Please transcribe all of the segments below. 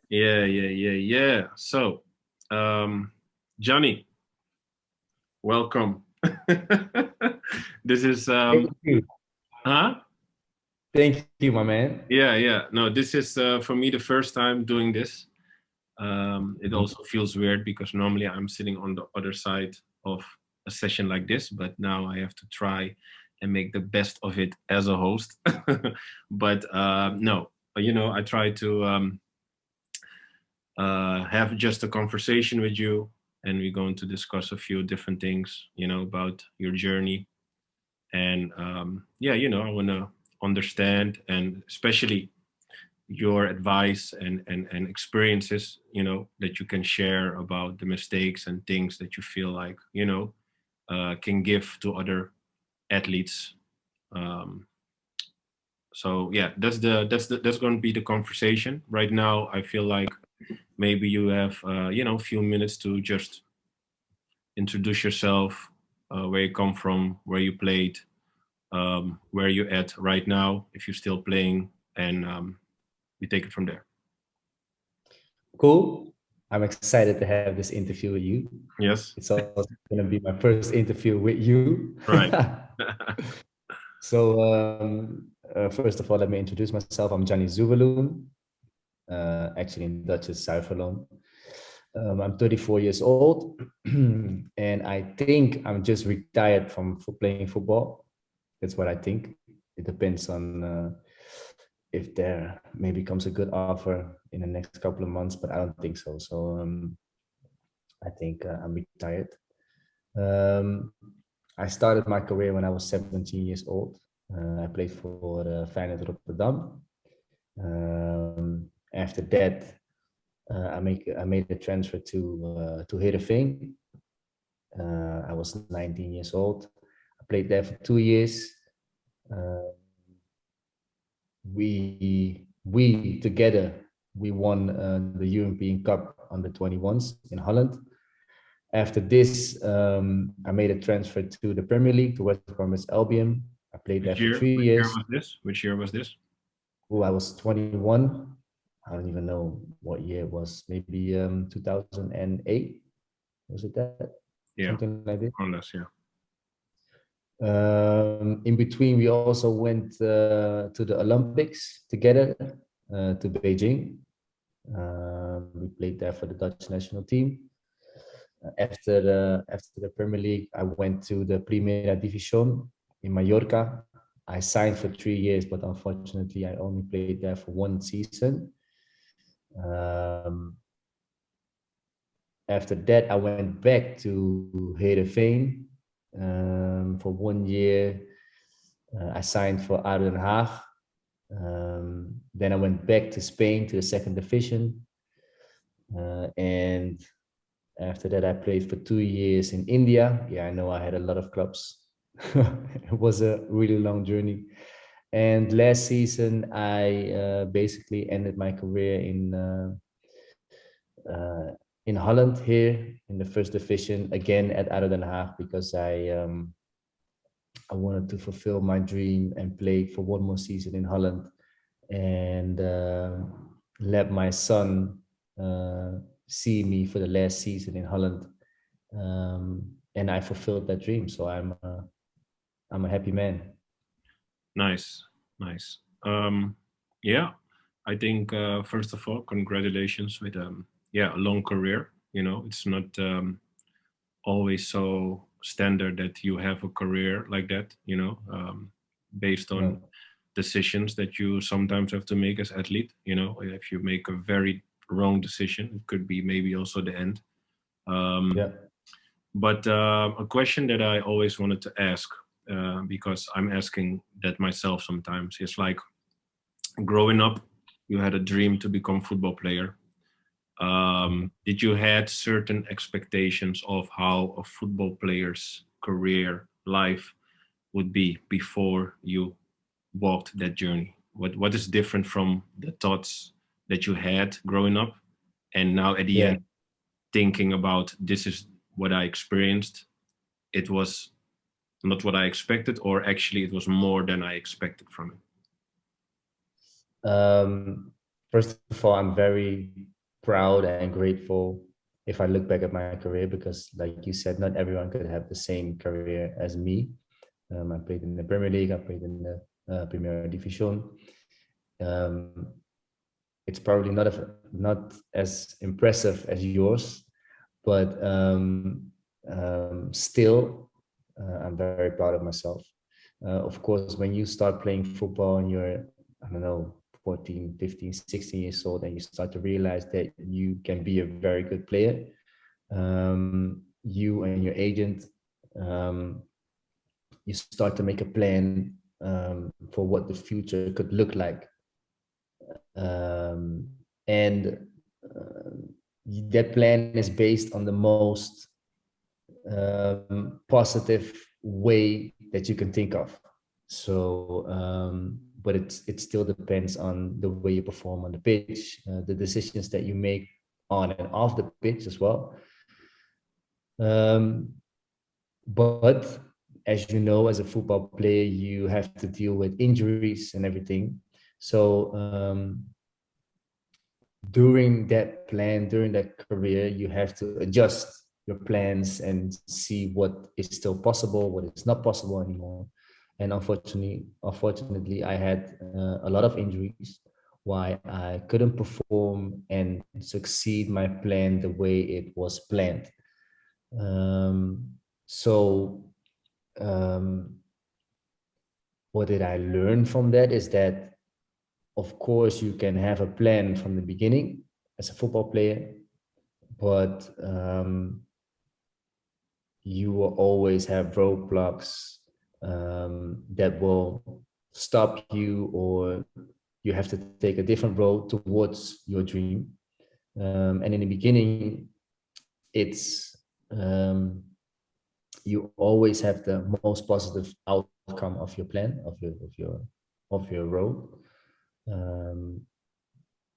Yeah. So, um, Gianni, welcome. This is Thank you. huh? Thank you, my man. Yeah. No, this is for me the first time doing this. It Mhm. also feels weird because normally I'm sitting on the other side of a session like this, but now I have to try and make the best of it as a host. But no, I try to have just a conversation with you, and we're going to discuss a few different things, about your journey. And yeah, I want to understand, and especially your advice and experiences, that you can share about the mistakes and things that you feel like, can give to other athletes. Um, so yeah, that's going to be the conversation. Right now, I feel like maybe you have a few minutes to just introduce yourself, where you come from, where you played, where you at right now, if you're still playing, and we take it from there. Cool. I'm excited to have this interview with you. Yes. It's also going to be my first interview with you. Right. So, first of all, let me introduce myself. I'm Gianni Zuiverloon. Actually, in Dutch, it's Zuiverloon. I'm 34 years old, and I think I'm just retired from playing football. That's what I think. It depends on if there maybe comes a good offer in the next couple of months, but I don't think so. So I think I'm retired. Um, I started my career when I was 17 years old. I played for Feyenoord Rotterdam. After that, I made a transfer to Heerenveen. I was 19 years old. I played there for 2 years. Uh, we together we won the European Cup under 21s in Holland. After this, I made a transfer to the Premier League to West Bromwich Albion. I played there Which for year? three Which year years. was this? Which year was this? Oh, I was 21. I don't even know what year it was. Maybe 2008. Was it that? Yeah, Something like this. more or less. Yeah. In between, we also went to the Olympics together to Beijing. We played there for the Dutch national team. After the Premier League, I went to the Primera División in Mallorca. I signed for 3 years, but unfortunately, I only played there for one season. Um, After that, I went back to Heerenveen for 1 year. I signed for Aden Haag. Then I went back to Spain to the second division. And after that, I played for 2 years in India. Yeah, I know I had a lot of clubs. It was a really long journey. And last season, I basically ended my career in Holland here in the first division again at ADO Den Haag because I wanted to fulfill my dream and play for one more season in Holland and let my son uh, see me for the last season in Holland. And I fulfilled that dream. So I'm a happy man. Nice, nice. Yeah, I think first of all, congratulations with a long career. It's not always so standard that you have a career like that. Based on No, decisions that you sometimes have to make as athlete. If you make a very wrong decision, it could be maybe also the end. Um, yeah, But a question that I always wanted to ask, because I'm asking that myself sometimes, is like growing up, you had a dream to become football player. Did you had certain expectations of how a football player's career life would be before you walked that journey? What is different from the thoughts that you had growing up, and now at the yeah. end thinking about this is what I experienced? It was not what I expected, or actually it was more than I expected from it. Um, First of all, I'm very proud and grateful if I look back at my career, because like you said, not everyone could have the same career as me. I played in the Premier League, I played in the Premier Division. Um, it's probably not as impressive as yours, but still, I'm very proud of myself. Of course, when you start playing football and you're, I don't know, 14, 15, 16 years old, and you start to realize that you can be a very good player, you and your agent, um, you start to make a plan for what the future could look like. And that plan is based on the most positive way that you can think of. So, but it still depends on the way you perform on the pitch, the decisions that you make on and off the pitch as well. But as you know, as a football player, you have to deal with injuries and everything. So during that career, you have to adjust your plans and see what is still possible, what is not possible anymore. And unfortunately, I had a lot of injuries, why I couldn't perform and succeed my plan the way it was planned. So um, what did I learn from that is that, of course, you can have a plan from the beginning as a football player, but you will always have roadblocks that will stop you, or you have to take a different road towards your dream. And in the beginning, it's you always have the most positive outcome of your plan, of your road. Um,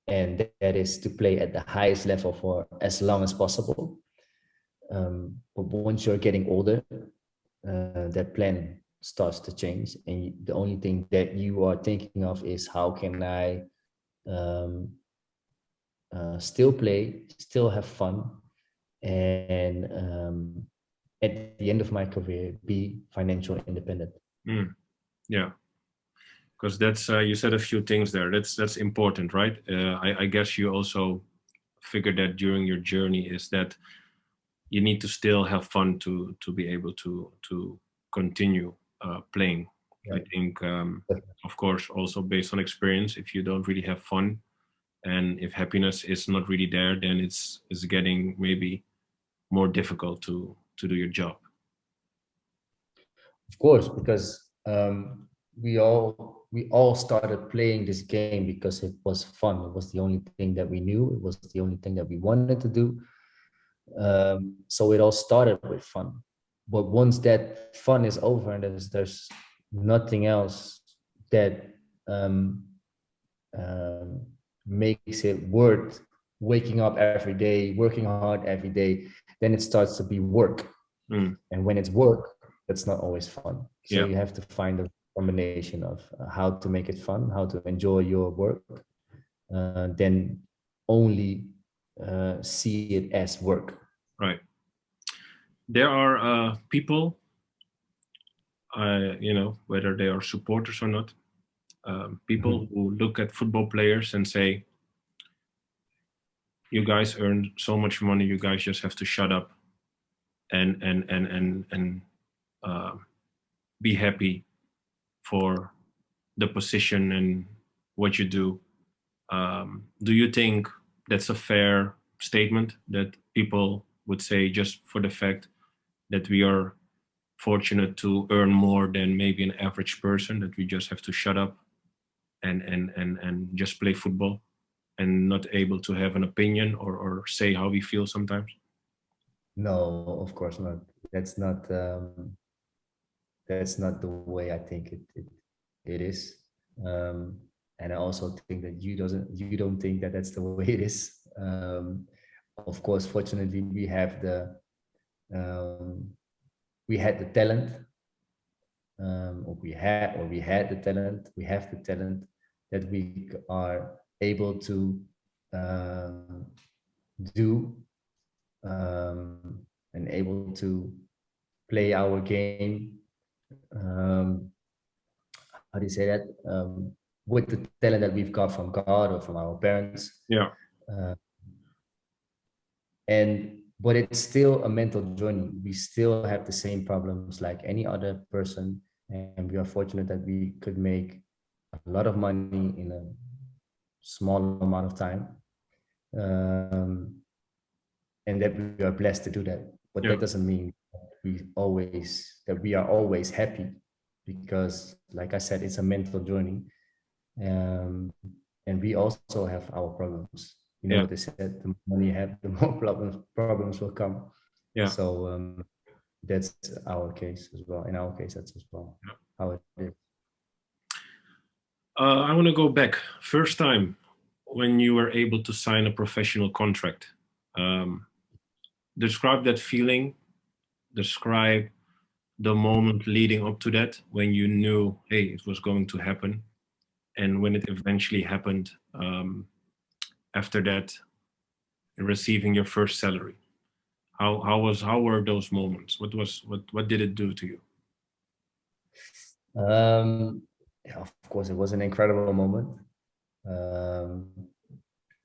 and that is to play at the highest level for as long as possible. But once you're getting older, that plan starts to change, and the only thing that you are thinking of is how can I um, still play, still have fun, and at the end of my career, be financially independent. Yeah, because that's you said a few things there. That's important, right? I guess you also figured that during your journey is that you need to still have fun to be able to continue playing. I Right. think, of course, also based on experience, if you don't really have fun and if happiness is not really there, then it's getting maybe more difficult to do your job. Of course, because we all started playing this game because it was fun. It was the only thing that we knew. It was the only thing that we wanted to do. So it all started with fun. But once that fun is over and there's nothing else that um, um, makes it worth waking up every day, working hard every day, then it starts to be work. Mm. And when it's work, that's not always fun. So Yeah, you have to find a combination of how to make it fun, how to enjoy your work, then only see it as work. right. There are people, whether they are supporters or not, people Mhm. who look at football players and say, "You guys earn so much money. You guys just have to shut up and uh, be happy for the position and what you do." Do you think that's a fair statement that people would say just for the fact that we are fortunate to earn more than maybe an average person, that we just have to shut up and just play football and not able to have an opinion or say how we feel sometimes? No, of course not. That's not the way I think it is. Um, and I also think that you don't think that that's the way it is. Of course, fortunately, um, we had the talent, we have the talent that we are able to um, do, and able to play our game. Um, how do you say that? With the talent that we've got from God or from our parents. Yeah. Uh, but it's still a mental journey. We still have the same problems like any other person, and we are fortunate that we could make a lot of money in a small amount of time, um, and that we are blessed to do that. But Yeah. that doesn't mean that we are always happy, because, like I said, it's a mental journey, um, and we also have our problems. You know Yeah. what they said: the more you have, the more problems will come. Yeah. So that's our case as well. In our case, that's as well how it is. I want to go back. First time when you were able to sign a professional contract. Um, Describe that feeling. Describe the moment leading up to that when you knew, hey, it was going to happen, and when it eventually happened. After that, receiving your first salary. How were those moments? What did it do to you? Yeah, of course, it was an incredible moment. Um,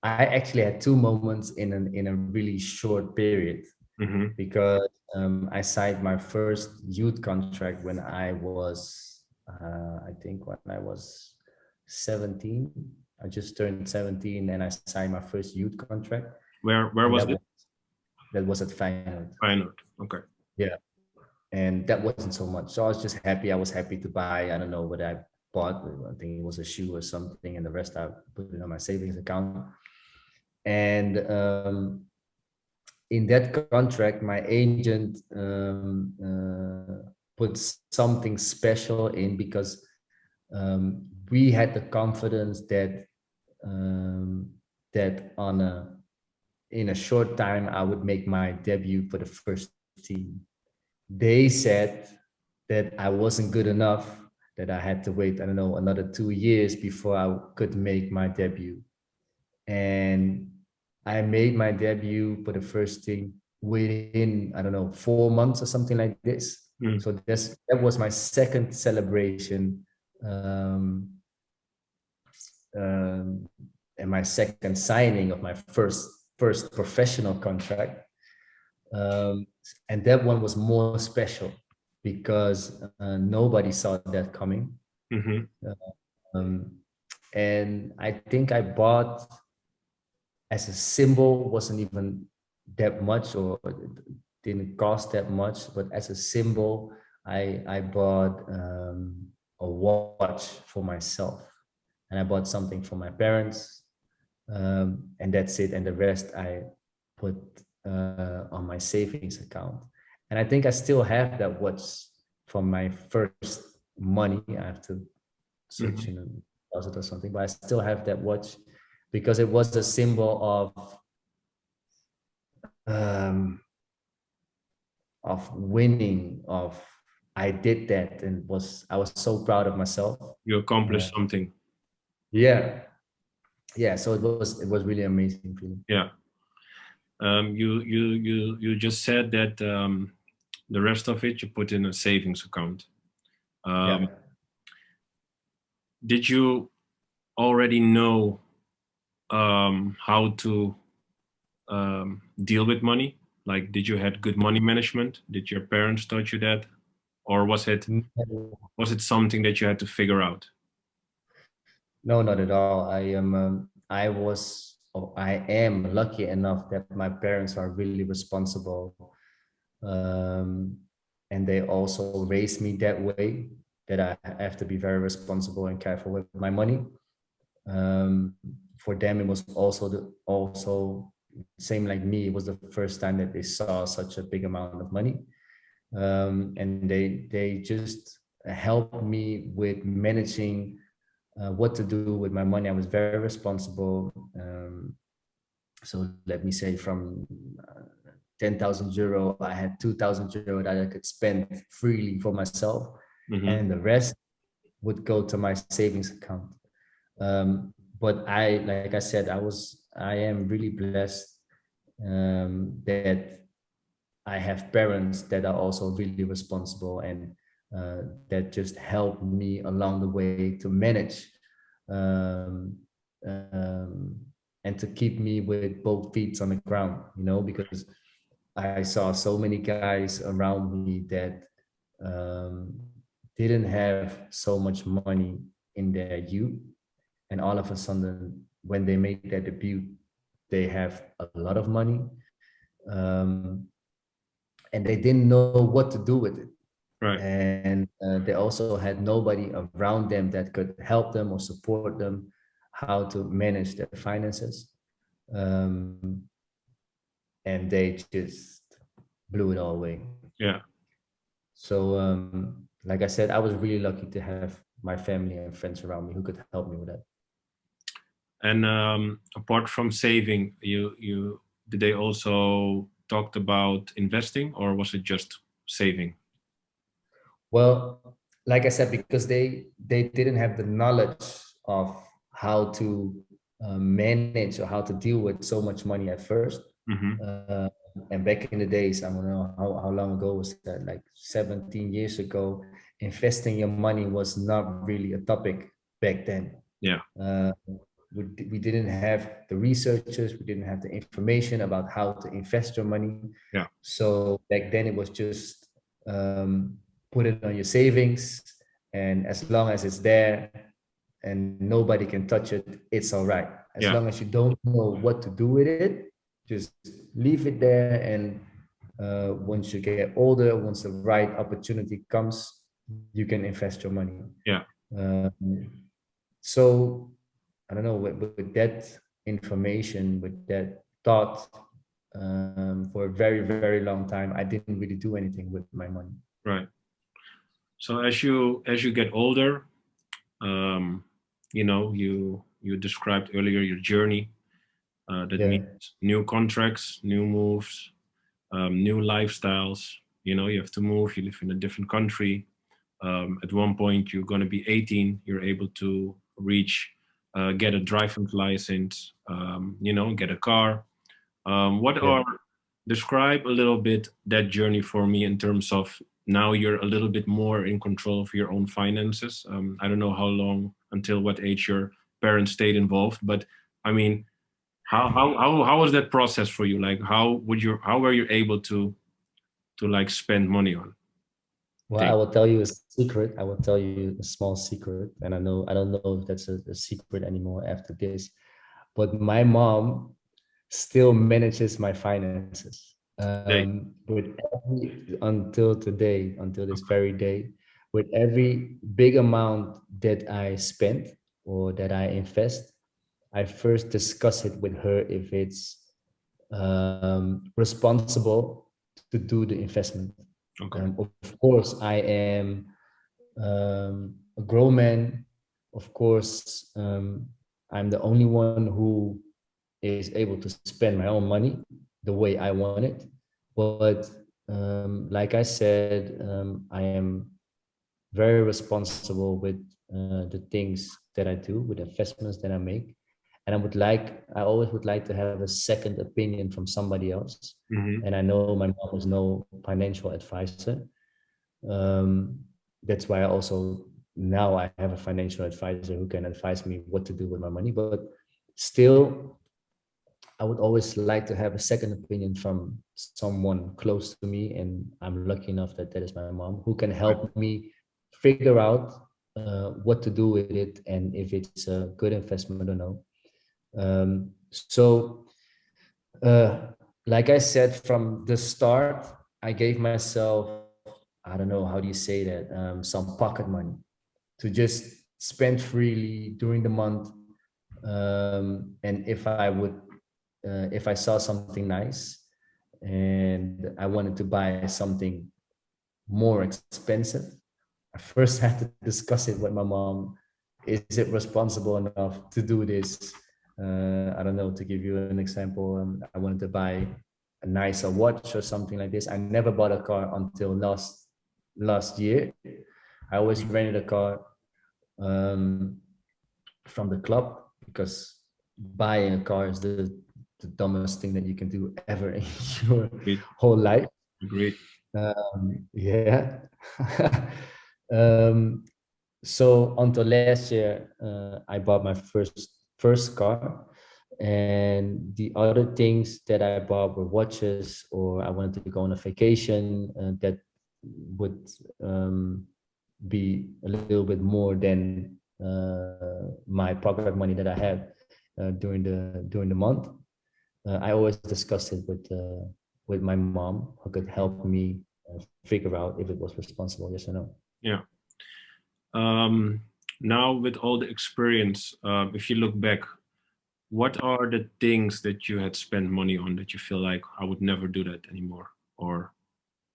I actually had two moments in a really short period, Mm-hmm. because I signed my first youth contract when I was, I think, when I was 17. I just turned 17, and I signed my first youth contract, Where and was it? that was at Feyenoord. Feyenoord. Okay. Yeah, and that wasn't so much. So I was just happy. I was happy to buy. I don't know what I bought. I think it was a shoe or something, and the rest I put it on my savings account. And in that contract, my agent put something special in, because we had the confidence um, that in a short time I would make my debut for the first team. They said that I wasn't good enough, that I had to wait, I don't know, another 2 years before I could make my debut. And I made my debut for the first team within, I don't know, 4 months or something like this. Mm. So that was my second celebration, um, um, and my second signing of my first professional contract. Um, and that one was more special because nobody saw that coming. Mm-hmm. Um, and I think I bought, as a symbol, wasn't even that much, or didn't cost that much, but as a symbol, I bought a watch for myself, and I bought something for my parents, and that's it. And the rest I put on my savings account. And I think I still have that watch from my first money. I have to search Mm-hmm. in a closet or something, but I still have that watch because it was a symbol um, of winning. Of I did that, and I was so proud of myself. You Uh, accomplished something. yeah, yeah. So it was really amazing feeling. Yeah. You just said that the rest of it you put in a savings account. Yeah. Um, did you already know how to deal with money? Like, did you had good money management? Did your parents taught you that, or was it something that you had to figure out? No, not at all. I am lucky enough that my parents are really responsible, um, and they also raised me that way. That I have to be very responsible and careful with my money. Um, for them, it was also same like me. It was the first time that they saw such a big amount of money, and they just helped me with managing what to do with my money. I was very responsible. So let me say, from 10,000 euro, I had 2,000 euro that I could spend freely for myself, Mm-hmm. and the rest would go to my savings account. But like I said, I am really blessed that I have parents that are also really responsible and that just help me along the way to manage um, um, and to keep me with both feet on the ground, you know, because I saw so many guys around me that um, didn't have so much money in their youth, and all of a sudden, when they make their debut, they have a lot of money, um, and they didn't know what to do with it. Right. And they also had nobody around them that could help them or support them how to manage their finances. Um, and they just blew it all away. Yeah. So, like I said, I was really lucky to have my family and friends around me who could help me with that. And apart from saving, you did they also talked about investing, or was it just saving? Well, like I said, because they didn't have the knowledge of how to manage or how to deal with so much money at first. Mm-hmm. Uh, and back in the days, I don't know how long ago was that, like 17 years ago, investing your money was not really a topic back then. Yeah. Uh, we didn't have the researchers, we didn't have the information about how to invest your money. Yeah. So back then it was just put it on your savings, and as long as it's there and nobody can touch it, it's all right. As Yeah. long as you don't know what to do with it, just leave it there. And once you get older, once the right opportunity comes, you can invest your money. Yeah. Um, so I don't know, with that information, with that thought, for a very, very long time, I didn't really do anything with my money. Right. So as you get older, um, you described earlier your journey. That Yeah, means new contracts, new moves, new lifestyles. You have to move. You live in a different country. At one point, you're going to be 18. You're able to get a driving license. Get a car. What yeah. are Describe a little bit that journey for me in terms of now you're a little bit more in control of your own finances. I don't know how long, until what age your parents stayed involved, but I mean, how was that process for you? Like, how were you able to like spend money on Well, I things? will tell you a secret. I will tell you a small secret, and I don't know if that's a secret anymore after this. But my mom still manages my finances. Hey, With until today, until this very day, with every big amount that I spend or that I invest, I first discuss it with her if it's responsible to do the investment. okay, Of course, I am a grown man. Of course, I'm the only one who is able to spend my own money the way I want it. But like I said, I am very responsible with the things that I do, with investments that I make. And I always would like to have a second opinion from somebody else. hmm, And I know my mom is no financial advisor. Um, that's why I also now I have a financial advisor who can advise me what to do with my money. But still, I would always like to have a second opinion from someone close to me, and I'm lucky enough that that is my mom who can right, help me figure out what to do with it and if it's a good investment or no. So, like I said from the start, I gave myself, I don't know, how do you say that, some pocket money to just spend freely during the month. And if I saw something nice and I wanted to buy something more expensive, I first had to discuss it with my mom. Is it responsible enough to do this? I don't know, to give you an example, I wanted to buy a nicer watch or something like this. I never bought a car until last year. I always rented a car um, from the club because buying a car is the dumbest thing that you can do ever in your Agreed. whole life. Agreed. Yeah. um, so until last year, I bought my first car, and the other things that I bought were watches, or I wanted to go on a vacation that would be a little bit more than my pocket money that I had during the month. I always discussed it with my mom, who could help me figure out if it was responsible, yes or no. Yeah. Now with all the experience, if you look back, what are the things that you had spent money on that you feel like I would never do that anymore? Or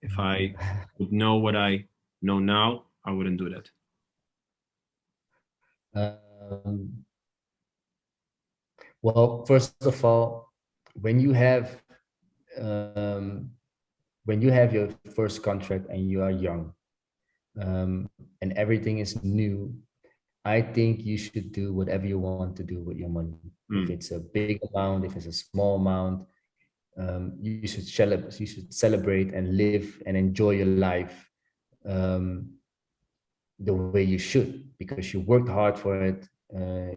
if I would know what I know now, I wouldn't do that. Um, well, first of all, when you have um, your first contract and you are young, and everything is new, I think you should do whatever you want to do with your money. If Mm. it's a big amount, if it's a small amount, you should celebrate and live and enjoy your life um, the way you should, because you worked hard for it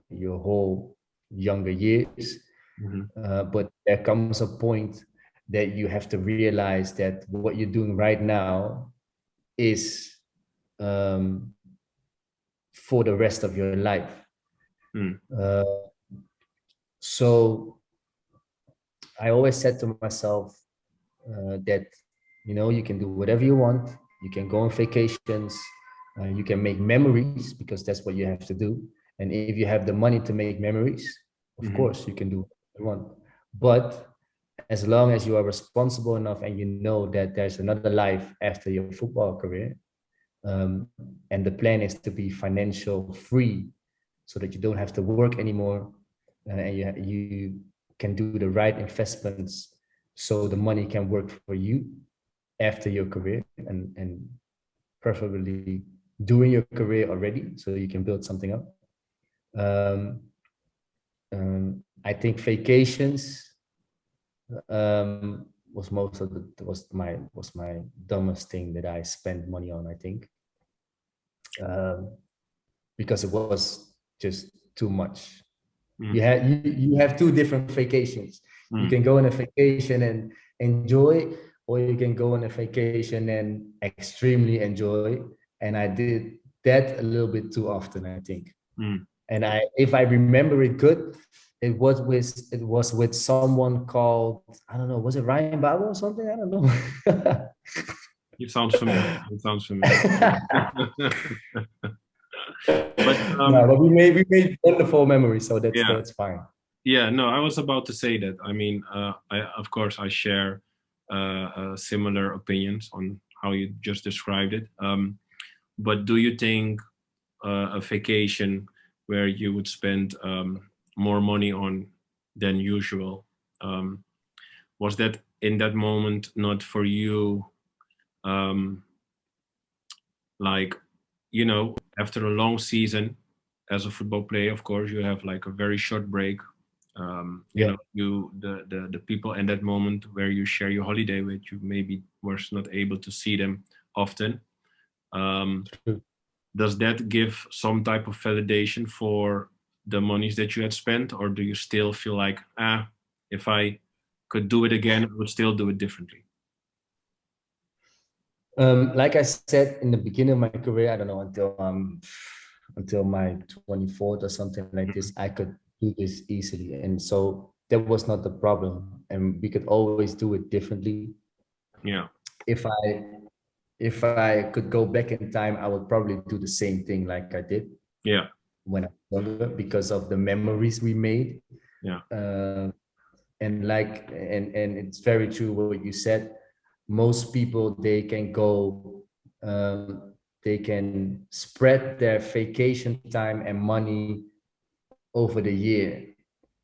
your whole younger years. Hmm. But there comes a point that you have to realize that what you're doing right now is um, for the rest of your life. Mm. Uh, so I always said to myself that, you can do whatever you want. You can go on vacations. You can make memories, because that's what you have to do. And if you have the money to make memories, of Hmm. course you can do what you want. But as long as you are responsible enough and you know that there's another life after your football career, and the plan is to be financial free, so that you don't have to work anymore, and you can do the right investments, so the money can work for you after your career, and preferably during your career already, so you can build something up. Um, I think vacations was most of the was my dumbest thing that I spent money on, I think, um, because it was just too much. Mm. You have two different vacations. You Mm. can go on a vacation and enjoy, or you can go on a vacation and extremely enjoy. And I did that a little bit too often, I think. Mm. And if I remember it good, it was with someone called, I don't know, was it Ryan Babel or something? I don't know. It sounds familiar. It sounds familiar. But No, but we made wonderful memories, so that's yeah, that's fine. yeah. No, I was about to say that. I mean, of course, I share similar opinions on how you just described it. But do you think a vacation where you would spend more money on than usual, um, was that in that moment not for you? Um, like, after a long season as a football player, of course, you have like a very short break. Yeah, The people in that moment where you share your holiday with, you maybe was not able to see them often. Um, true. does that give some type of validation for the monies that you had spent, or do you still feel like, if I could do it again, I would still do it differently? Like I said in the beginning of my career, I don't know, until my 24th or something like this, Mhm. I could do this easily, and so that was not the problem, and we could always do it differently. Yeah, If I could go back in time, I would probably do the same thing like I did yeah, when I was younger, because of the memories we made. yeah. Uh, and it's very true what you said. Most people, they can spread their vacation time and money over the year.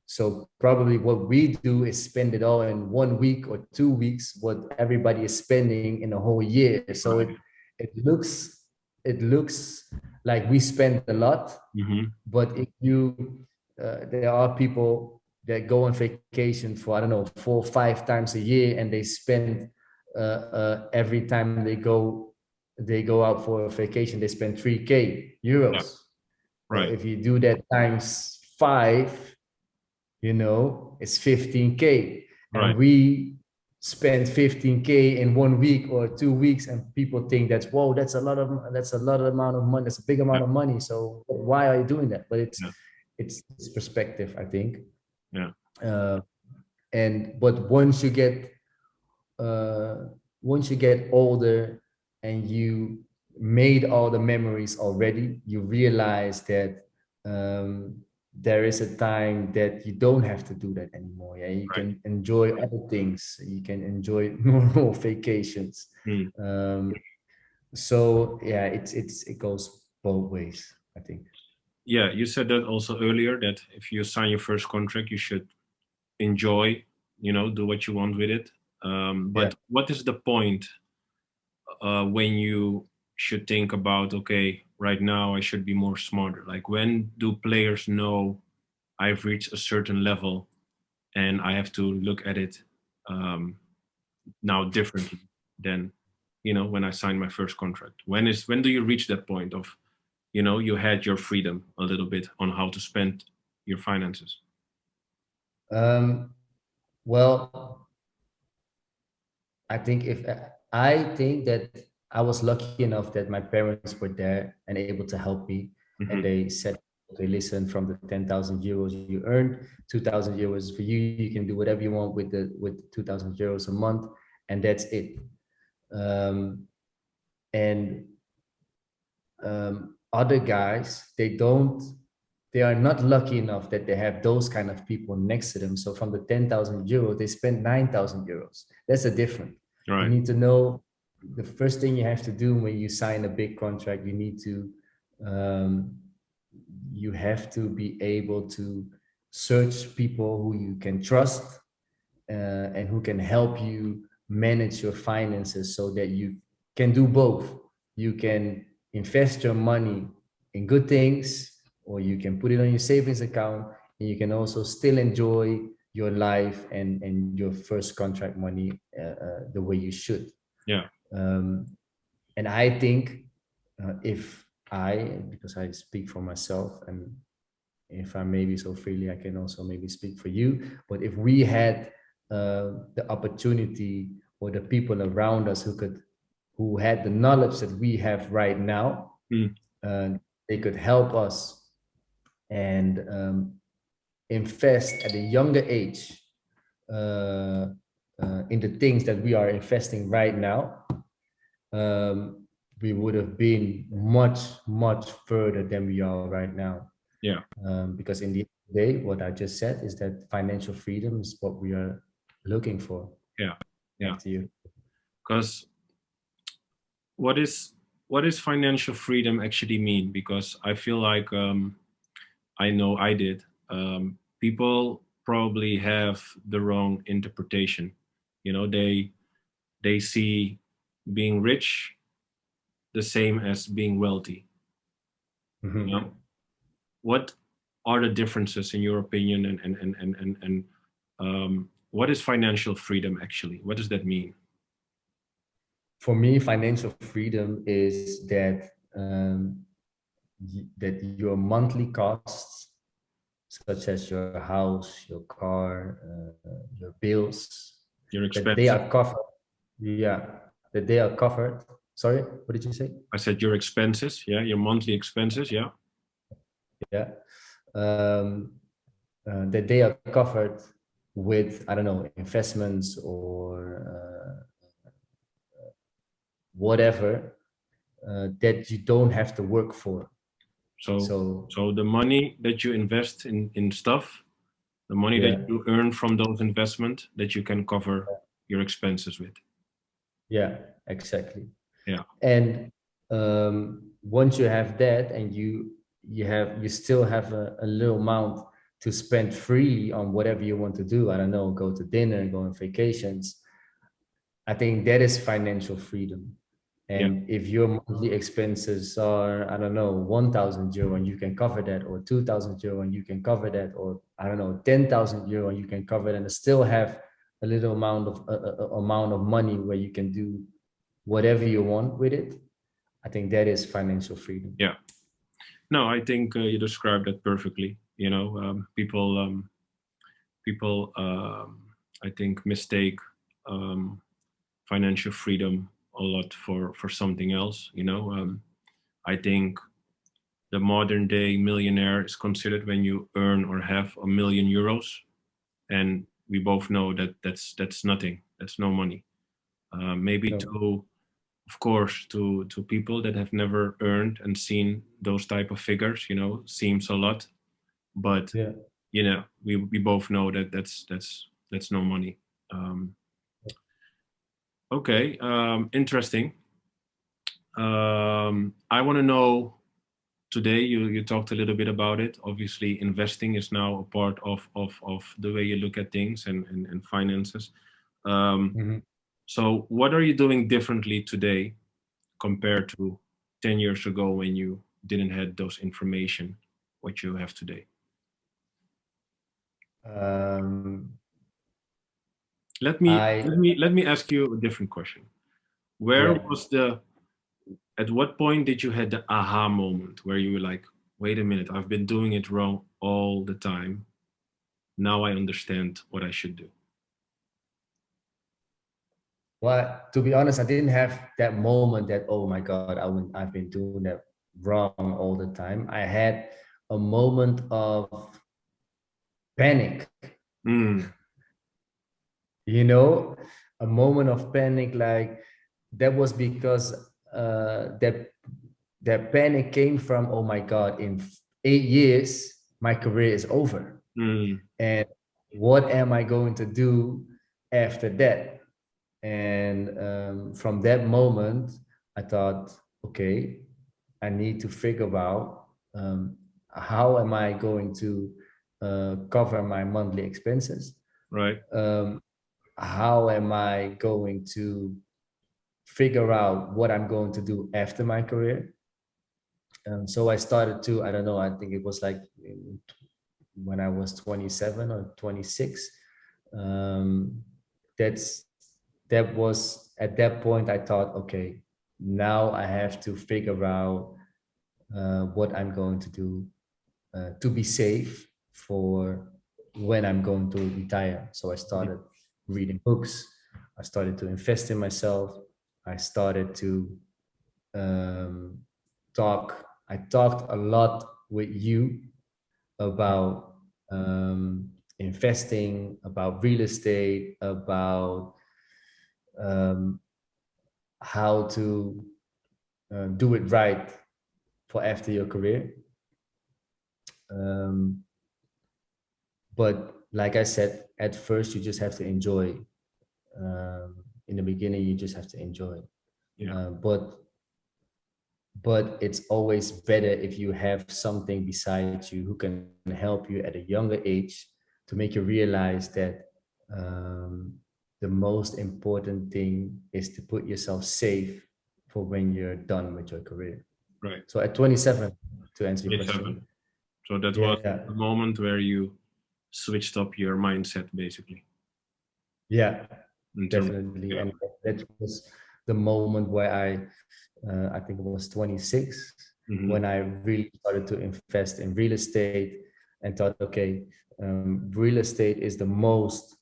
So probably what we do is spend it all in 1 week or 2 weeks, what everybody is spending in a whole year. So Right. it looks like we spend a lot, Hmm. but if you there are people, that go on vacation for, I don't know, 4 or 5 times a year, and they spend every time they go out for a vacation, they spend 3K Yeah. euros. So Right. if you do that times 5, it's 15K. Right. And we spend 15K in 1 week or 2 weeks, and people think that's, whoa, that's a lot of amount of money. That's a big Yeah. amount of money. So why are you doing that? But Yeah. it's perspective, I think. Yeah. Uh, but uh, once you get older and you made all the memories already, you realize that um, there is a time that you don't have to do that anymore. Yeah, you Right. can enjoy other things. You can enjoy normal vacations. Mm. Um, so yeah, it goes both ways, I think. Yeah. You said that also earlier, that if you sign your first contract, you should enjoy, do what you want with it. Yeah. But what is the point when you should think about, okay, right now I should be more smarter? Like, when do players know I've reached a certain level and I have to look at it um, now differently than when I signed my first contract? When do you reach that point of you had your freedom a little bit on how to spend your finances? Um, well, I think that I was lucky enough that my parents were there and able to help me, and Hmm. they said, "Okay, listen, from the 10,000 euros you earned, 2,000 euros for you. You can do whatever you want with 2,000 euros a month, and that's it." And other guys, they are not lucky enough that they have those kind of people next to them. So from the 10,000 euros, they spend 9,000 euros. That's a difference. You Right. need to know the first thing you have to do when you sign a big contract. Um, you have to be able to search people who you can trust, and who can help you manage your finances so that you can do both. You can invest your money in good things, or you can put it on your savings account, and you can also still enjoy your life and your first contract money the way you should. Yeah. Um, and I think if because I speak for myself, and if I maybe so freely, I can also maybe speak for you. But if we had the opportunity, or the people around us who had the knowledge that we have right now, Mm. uh, they could help us and invest at a younger age uh, in the things that we are investing right now. Um, we would have been much, much further than we are right now. Yeah. Because in the day, what I just said is that financial freedom is what we are looking for. Yeah. Yeah. Back to you. Because what is what does financial freedom actually mean? Because I feel like I know I did. People probably have the wrong interpretation. They see being rich the same as being wealthy. You know, Mhm. what are the differences in your opinion, and what is financial freedom actually? What does that mean? For me, financial freedom is that your monthly costs, such as your house, your car, your bills, Your that they expenses. are covered. Yeah, that they are covered. Sorry, what did you say? I said your expenses. Yeah, your monthly expenses. Yeah. Yeah. Um, that they are covered with, I don't know, investments or whatever, that you don't have to work for. So So so the money that you invest in stuff, the money that yeah, you earn from those investment, that you can cover your expenses with. yeah, exactly. Yeah. And once you have that, and you still have a little amount to spend freely on whatever you want to do. I don't know, go to dinner, go on vacations. I think that is financial freedom. Yeah. And if your monthly expenses are, I don't know, 1,000 euro and you can cover that, or 2,000 euro and you can cover that, or I don't know, 10,000 euro and you can cover it, and still have a little amount of money where you can do whatever you want with it. I think that is financial freedom. Yeah. No, I think you described that perfectly. People, I think, mistake um, financial freedom a lot for something else. I think the modern day millionaire is considered when you earn or have €1 million, and we both know that that's nothing. That's no money. Maybe No. to, of course, to people that have never earned and seen those type of figures, seems a lot, but Yeah. we both know that that's no money. Um, okay, interesting. I want to know today. You talked a little bit about it. Obviously, investing is now a part of the way you look at things and finances. Um, Mm-hmm. so, what are you doing differently today compared to 10 years ago when you didn't have those information what you have today? Um, Let me I let me let me ask you a different question. Where yeah. was the At what point did you had the aha moment where you were like, wait a minute, I've been doing it wrong all the time. Now I understand what I should do. Well, to be honest, I didn't have that moment that, oh my God, I've been doing that wrong all the time. I had a moment of panic, Mm, you know, a moment of panic. Like that was because that panic came from, oh my God, in 8 years, my career is over. mm, And what am I going to do after that? And from that moment, I thought, okay, I need to figure out how am I going to cover my monthly expenses? right, Um, how am I going to figure out what I'm going to do after my career? So I started to, I don't know, I think it was like when I was 27 or 26. Um, that's that was at that point I thought, okay, now I have to figure out what I'm going to do to be safe for when I'm going to retire. So I started reading books. I started to invest in myself. I started to um, talk. I talked a lot with you about investing, about real estate, about um, how to do it right for after your career. Um, but like I said, at first you just have to enjoy. In the beginning, you just have to enjoy. yeah, Uh, but but it's always better if you have something beside you who can help you at a younger age to make you realize that um, the most important thing is to put yourself safe for when you're done with your career. right. So at 27, to answer your 27. question, So that was yeah, the moment where you switched up your mindset, basically, yeah, in terms. definitely. Yeah. And that was the moment where I think it was 26, Hmm. when I really started to invest in real estate and thought, okay, real estate is the most,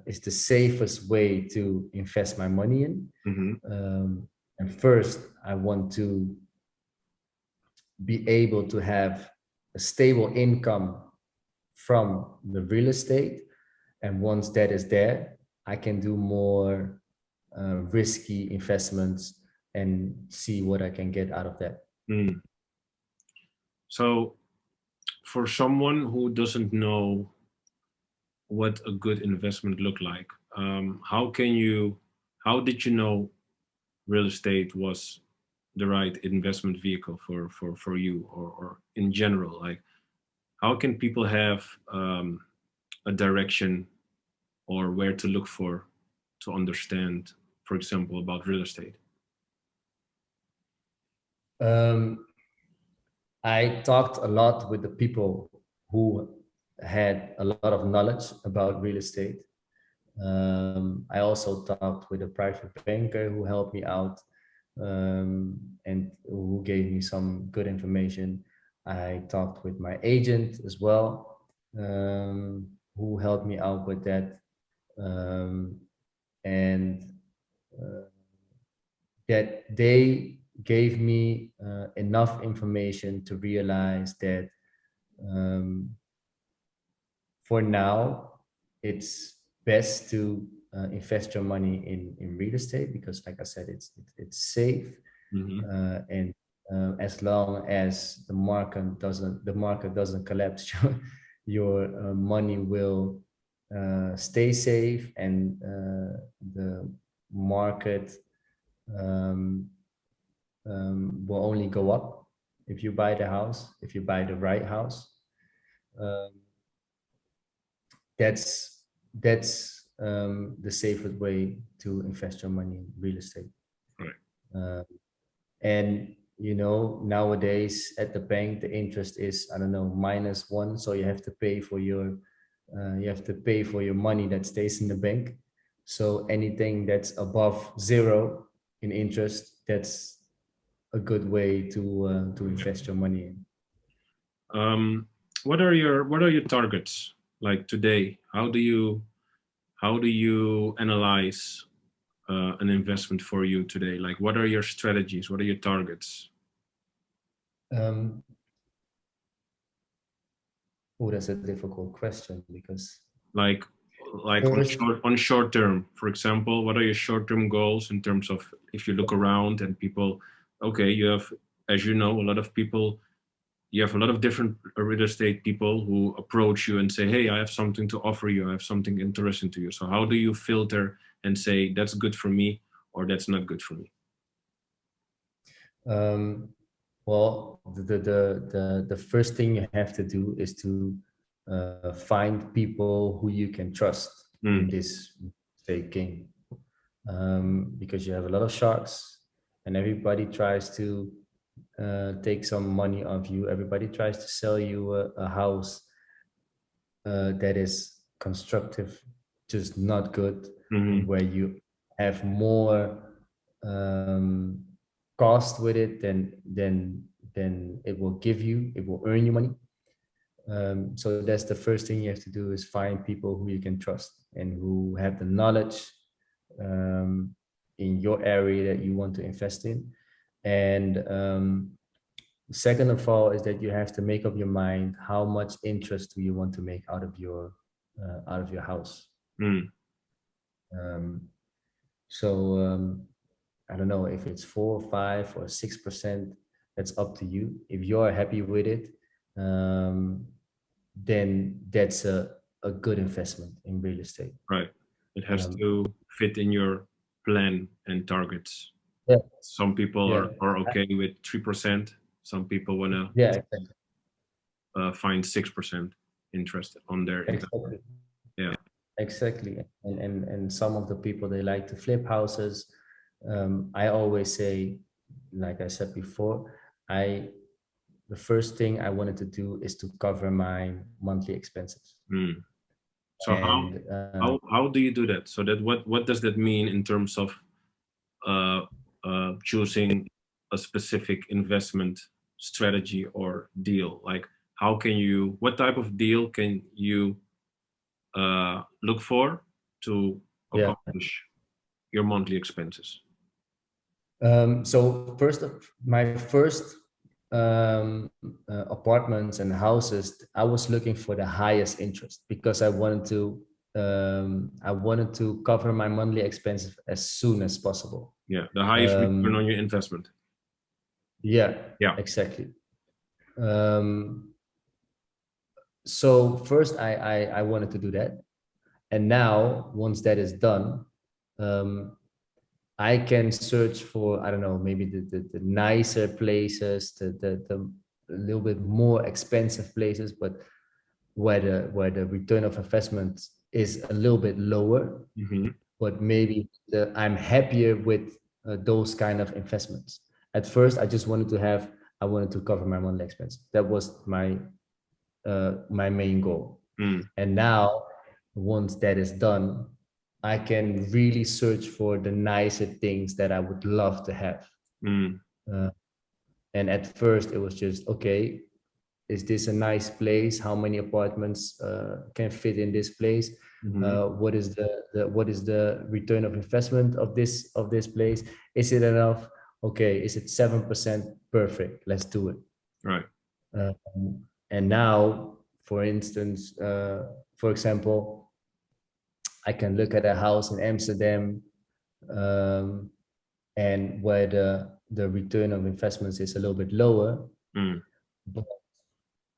is the safest way to invest my money in. Hmm. And first, I want to be able to have a stable income from the real estate. And once that is there, I can do more risky investments and see what I can get out of that. Mm. So, for someone who doesn't know what a good investment look like, how did you know real estate was the right investment vehicle for you, or in general, like how can people have a direction or where to look for to understand, for example, about real estate? Um, I talked a lot with the people who had a lot of knowledge about real estate. I also talked with a private banker who helped me out, and who gave me some good information. I talked with my agent as well, who helped me out with that. Um, and uh, that they gave me enough information to realize that, um, for now, it's best to invest your money in real estate because, like I said, it's safe, Mm-hmm. and as long as the market doesn't collapse, your money will stay safe, and the market um, will only go up if you buy the house, if you buy the right house. Um, that's the safest way to invest your money in real estate. Right. Uh, and nowadays at the bank the interest is, I don't know, -1, so you have to pay for your money that stays in the bank. So anything that's above zero in interest, that's a good way to Yeah. invest your money in. Um, what are your targets like today? How do you analyze an investment for you today? Like, what are your strategies? What are your targets? Um, oh, that's a difficult question because Like, like on first, short term, for example, what are your short term goals in terms of if you look around and people, okay, you have, as you know, a lot of people. You have a lot of different real estate people who approach you and say, hey, I have something to offer you. I have something interesting to you. So how do you filter and say that's good for me or that's not good for me? um, well, the first thing you have to do is to find people who you can trust in Mm, this fake game, because you have a lot of sharks, and everybody tries to take some money off you. Everybody tries to sell you a house that is constructive, just not good, and mm-hmm, where you have more um, cost with it than it will give you. It will earn you money. So that's the first thing you have to do, is find people who you can trust and who have the knowledge um, in your area that you want to invest in. And second of all is that you have to make up your mind how much interest do you want to make out of your house. mm, Um, so I don't know if it's 4 or 5 or 6%. That's up to you. If you're happy with it, um, then that's a good investment in real estate. right. It has Um, to fit in your plan and targets. yeah, Some people yeah, are okay with 3%. Some people want to yeah, exactly, find 6% interest on their investment. exactly, Yeah. exactly. And some of the people, they like to flip houses. I always say, like I said before, I the first thing I wanted to do is to cover my monthly expenses. Mm. So And how do you do that? So that what does that mean in terms of uh, choosing a specific investment strategy or deal? Like, how can you? What type of deal can you look for to yeah, accomplish your monthly expenses? so my first apartments and houses, I was looking for the highest interest because I wanted to cover my monthly expenses as soon as possible. Yeah, the highest return Um, on your investment. yeah, Yeah. exactly. Um, so first I wanted to do that, and now once that is done, um, I can search for, I don't know, maybe the nicer places, the a little bit more expensive places, but where the return of investment is a little bit lower, Hmm. but maybe I'm happier with those kind of investments, at first I just wanted to have, I wanted to cover my monthly expense. That was my main goal. And now, once that is done, I can really search for the nicer things that I would love to have. And at first it was just, okay, is this a nice place? How many apartments can fit in this place? What is the return of investment of this place? Is it enough? Okay, is it 7%? Perfect, let's do it. Right. And now, for instance, for example, I can look at a house in Amsterdam, and where the return of investments is a little bit lower, but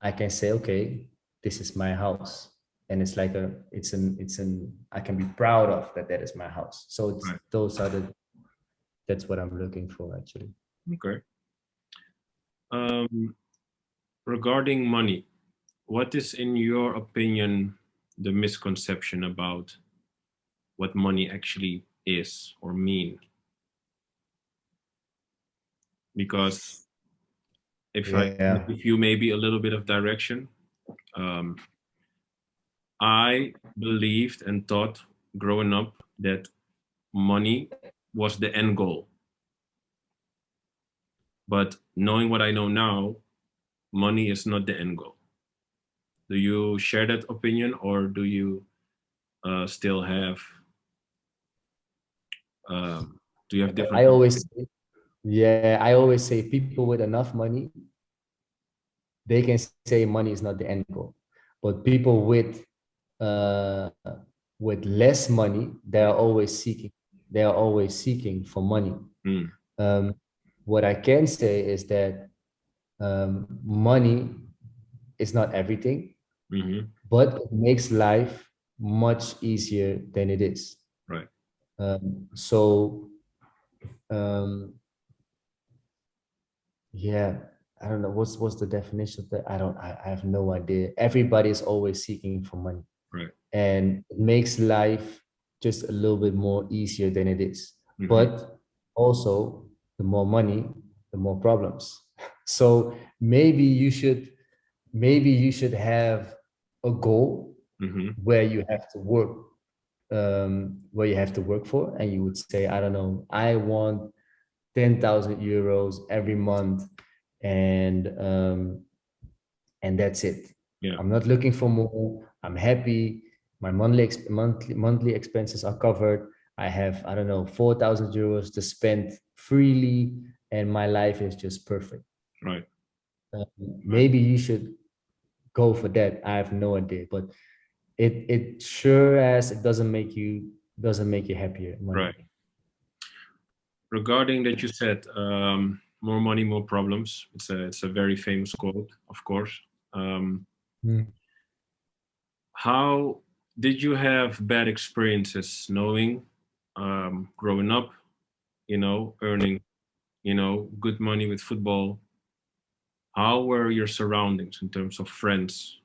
I can say, okay, this is my house, and it's like I can be proud of that. That is my house. So it's, right. That's what I'm looking for, actually. Okay. Regarding money, what is, in your opinion, the misconception about what money actually is or mean? Because if I give you maybe a little bit of direction, I believed and thought growing up that money was the end goal. But knowing what I know now, money is not the end goal. Do you share that opinion, or do you still have, do you have different? I always say people with enough money, they can say money is not the end goal. But people with less money, they are always seeking for money. What I can say is that money is not everything, but it makes life much easier than it is. Right. Yeah, I don't know what's the definition of that. I have no idea. Everybody is always seeking for money. Right. And it makes life just a little bit more easier than it is. But also, the more money, the more problems. So maybe you should have a goal where you have to work, for, and you would say, I don't know, I want 10,000 euros every month, and that's it. Yeah. I'm not looking for more. I'm happy. My monthly expenses are covered. I have, I don't know, 4,000 euros to spend freely, and my life is just perfect. Right. Maybe you should go for that. I have no idea, but it sure as it doesn't make you happier. Right. Regarding that, you said more money, more problems. It's a very famous quote, of course. How did you have bad experiences knowing, growing up, earning, good money with football? How were your surroundings in terms of friends?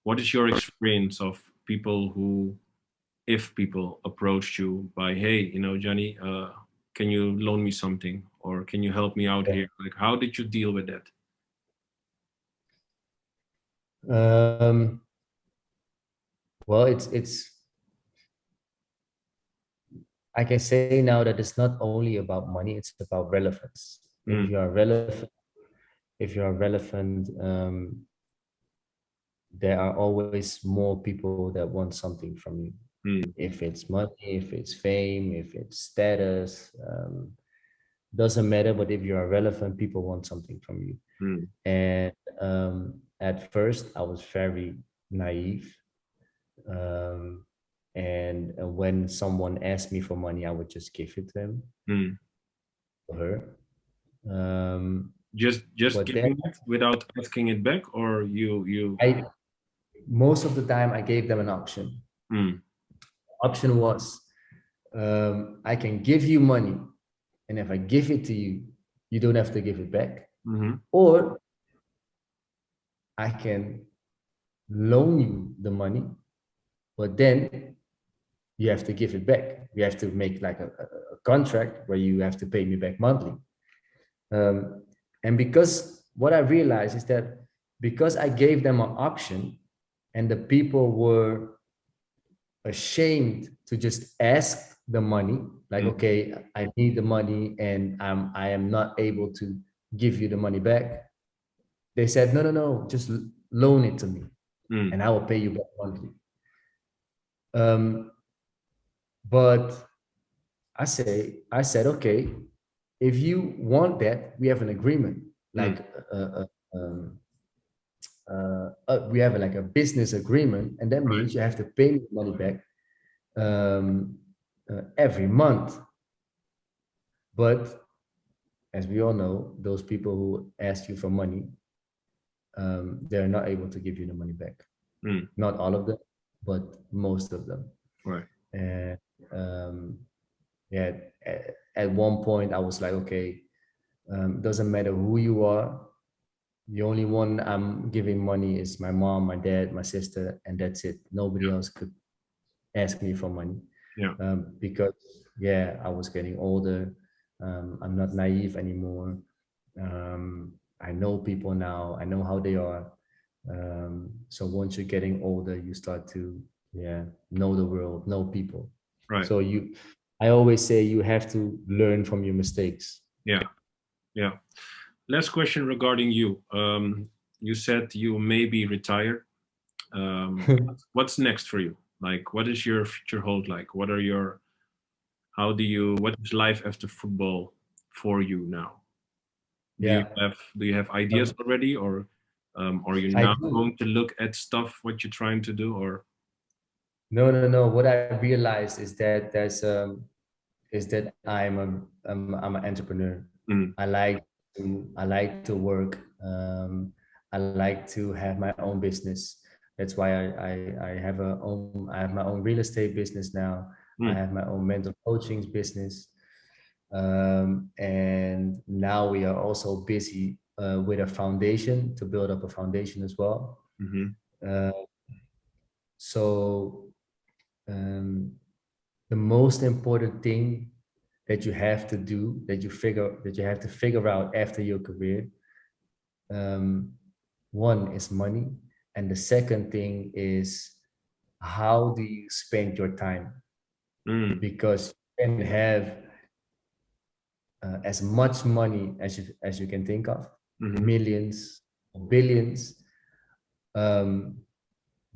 What is your experience of people who, if people approached you by, hey, Gianni, can you loan me something, or can you help me out here? Like, how did you deal with that? Well, I can say now that it's not only about money, it's about relevance. If you are relevant, there are always more people that want something from you. If it's money, if it's fame, if it's status, doesn't matter. But if you are relevant, people want something from you. And at first, I was very naive. And when someone asked me for money, I would just give it to him, or her. Just giving it without asking it back, or you? Most of the time, I gave them an option. Option was, I can give you money, and if I give it to you, you don't have to give it back. Or I can loan you the money, but then you have to give it back. You have to make like a contract where you have to pay me back monthly. And because what I realized is that because I gave them an option and the people were ashamed to just ask the money, like, Mm, okay, I need the money and I am not able to give you the money back. They said, no, no, no, just loan it to me mm, and I will pay you back monthly. Um, but I said, okay, if you want that, we have an agreement, mm, like um, we have like a business agreement, and that right. means you have to pay me money back every month. But as we all know, those people who ask you for money, they're not able to give you the money back. Mm, Not all of them, but most of them. right. And um, yeah, at one point I was like, okay, doesn't matter who you are. The only one I'm giving money is my mom, my dad, my sister, and that's it. Nobody Yeah. else could ask me for money Yeah. because, yeah, I was getting older. I'm not naive anymore. I know people now. I know how they are. So once you're getting older, you start to, yeah, know the world, know people. Right. So I always say you have to learn from your mistakes. Yeah. Yeah. Last question regarding you. You said you may be retired. What's next for you? Like, what is your future hold like? What are your, how do you, what is life after football for you now? Yeah, Do you have ideas um, already, or are you I now do. going to look at stuff what you're trying to do, or No, no, no. What I realized is that I'm an entrepreneur. mm, I like to work. I like to have my own business. That's why I have my own real estate business now. I mm, have my own mental coaching business. And now we are also busy with a foundation to build up a foundation as well. mm-hmm, Uh, so um, the most important thing that you have to do that you have to figure out after your career, um, one is money, and the second thing is how do you spend your time, mm, because you can have as much money as you can think of, mm-hmm, millions, billions, um,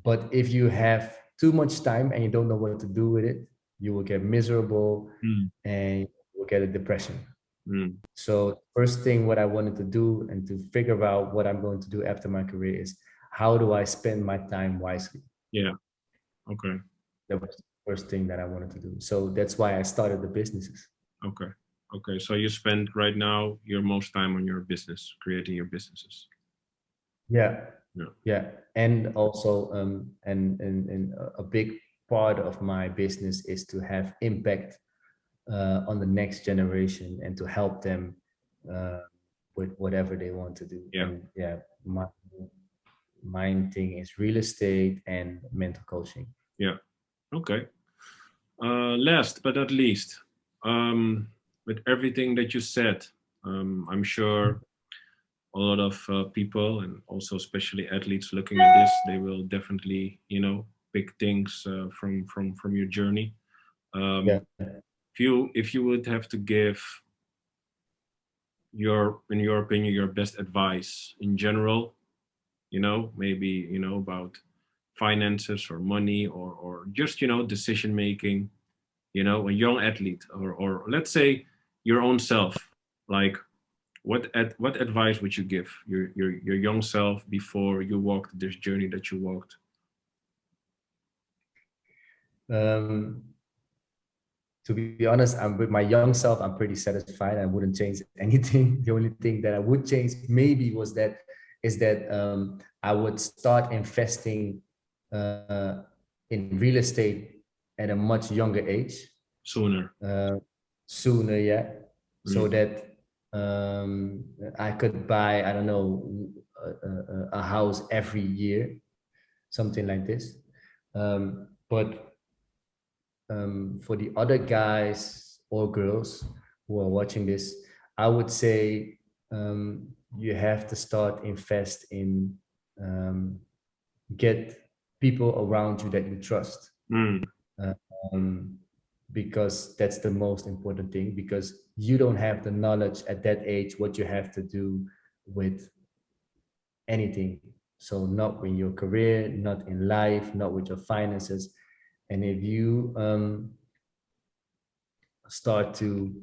but if you have too much time and you don't know what to do with it, you will get miserable mm, and you will get a depression. mm, So first thing what I wanted to do and to figure out what I'm going to do after my career is how do I spend my time wisely? yeah, okay, That was the first thing that I wanted to do. So that's why I started the businesses. okay, okay. So you spend right now your most time on your business, creating your businesses. Yeah, Yeah, yeah. And also and a big part of my business is to have impact on the next generation and to help them uh, with whatever they want to do. yeah, And yeah, my mine thing is real estate and mental coaching. yeah. Okay. Last but not least, with everything that you said, I'm sure a lot of people and also especially athletes looking at this, they will definitely, pick things from your journey. Yeah. If you would have to give in your opinion, your best advice in general, maybe about finances or money or just decision making, a young athlete or let's say your own self, like what advice would you give your young self before you walked this journey that you walked? Um, to be honest, I'm with my young self. I'm pretty satisfied. I wouldn't change anything. The only thing that I would change maybe is that I would start investing uh, in real estate at a much younger age, Sooner. uh, sooner, yeah, so Mm, that I could buy, I don't know, a house every year, something like this. But for the other guys or girls who are watching this, I would say you have to start invest in get people around you that you trust. Mm. Um, because that's the most important thing, because you don't have the knowledge at that age what you have to do with anything. So not in your career, not in life, not with your finances. And if you start to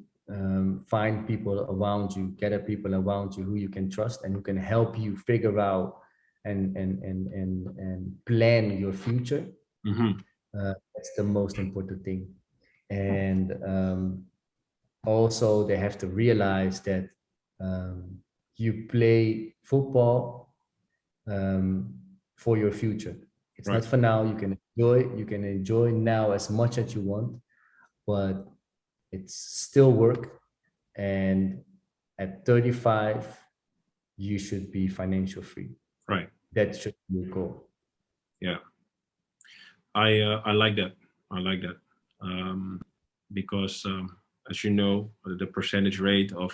find people around you, gather people around you who you can trust and who can help you figure out and plan your future, Mm-hmm. that's the most important thing. And also they have to realize that you play football um, for your future. It's Right. not for now. You can enjoy now as much as you want, but it's still work. And at 35, you should be financial free. Right. That should be your goal. Yeah. I like that. I like that. Because as you know, the percentage rate of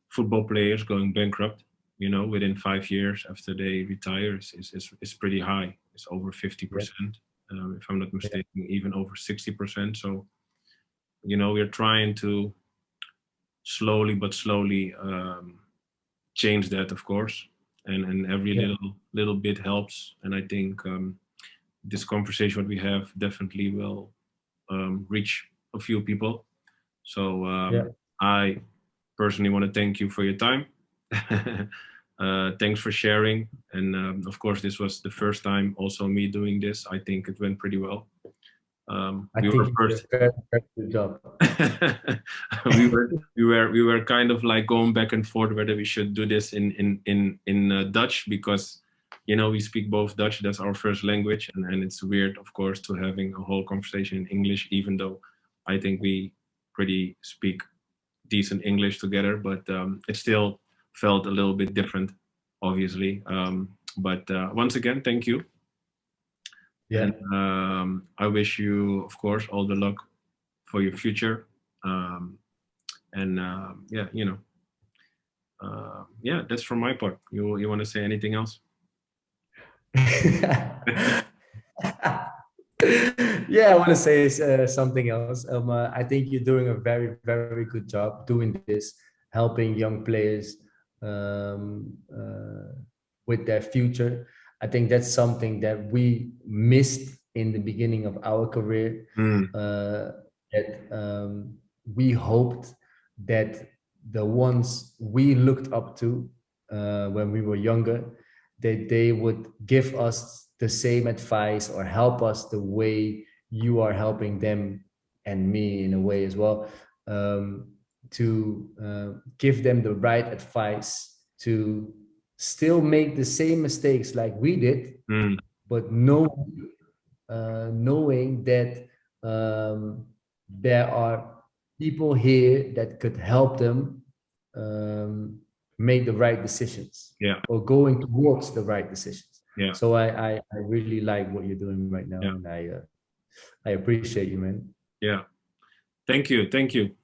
football players going bankrupt, within 5 years after they retire is pretty high. It's over Yeah, 50%, if I'm not yeah, mistaken, even over 60%. So, we're trying to slowly but slowly change that, of course, and every yeah, little bit helps. And I think this conversation what we have definitely will reach a few people. So yeah. I personally want to thank you for your time. Thanks for sharing. And of course, this was the first time also me doing this. I think it went pretty well. I We think were you did a first. very, very good job. we were kind of like going back and forth whether we should do this in Dutch, because we speak both Dutch. That's our first language, and it's weird, of course, to having a whole conversation in English, even though I think we pretty speak decent English together, but it still felt a little bit different, obviously. But once again, thank you. Yeah, And I wish you, of course, all the luck for your future. Um, and yeah, yeah, that's from my part. You want to say anything else? yeah, I want to say something else. I think you're doing a very, very good job doing this, helping young players with their future. I think that's something that we missed in the beginning of our career. Mm, That we hoped that the ones we looked up to when we were younger, that they would give us the same advice or help us the way you are helping them and me in a way as well, to give them the right advice to still make the same mistakes like we did, mm, but knowing that there are people here that could help them um, make the right decisions yeah, or going towards the right decisions. yeah, So I really like what you're doing right now, yeah, and I appreciate you, man. yeah. Thank you, thank you.